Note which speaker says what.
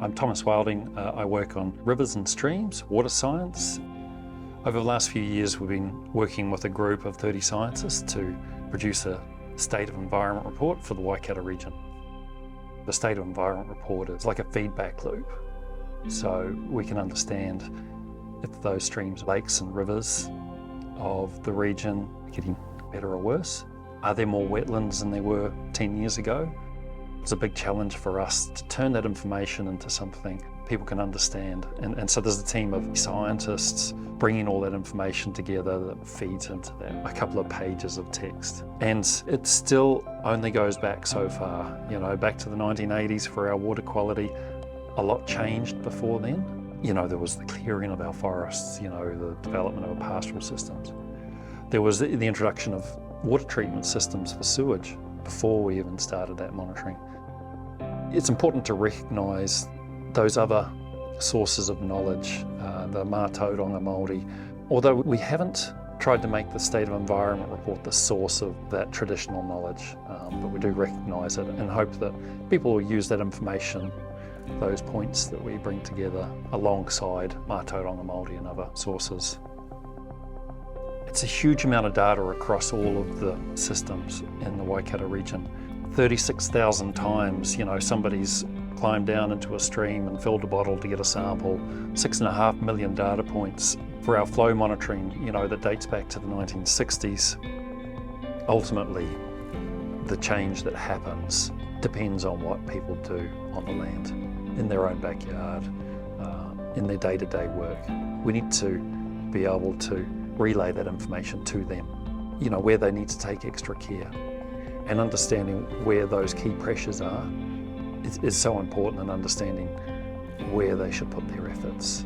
Speaker 1: I'm Thomas Wilding. I work on rivers and streams, water science. Over the last few years, we've been working with a group of 30 scientists to produce a State of Environment report for the Waikato region. The State of Environment report is like a feedback loop, so we can understand if those streams, lakes and rivers of the region are getting better or worse. Are there more wetlands than there were 10 years ago? It's a big challenge for us to turn that information into something people can understand. And so there's a team of scientists bringing all that information together that feeds into that, a couple of pages of text. And it still only goes back so far, back to the 1980s for our water quality. A lot changed before then. There was the clearing of our forests, the development of our pastoral systems. There was the introduction of water treatment systems for sewage before we even started that monitoring. It's important to recognise those other sources of knowledge, the Tauranga Māori. Although we haven't tried to make the State of Environment report the source of that traditional knowledge, but we do recognise it and hope that people will use that information, those points that we bring together alongside Tauranga Māori and other sources. It's a huge amount of data across all of the systems in the Waikato region. 36,000 times, somebody's climbed down into a stream and filled a bottle to get a sample. 6.5 million data points for our flow monitoring, that dates back to the 1960s. Ultimately, the change that happens depends on what people do on the land, in their own backyard, in their day-to-day work. We need to be able to relay that information to them, where they need to take extra care. And understanding where those key pressures are is so important, in understanding where they should put their efforts.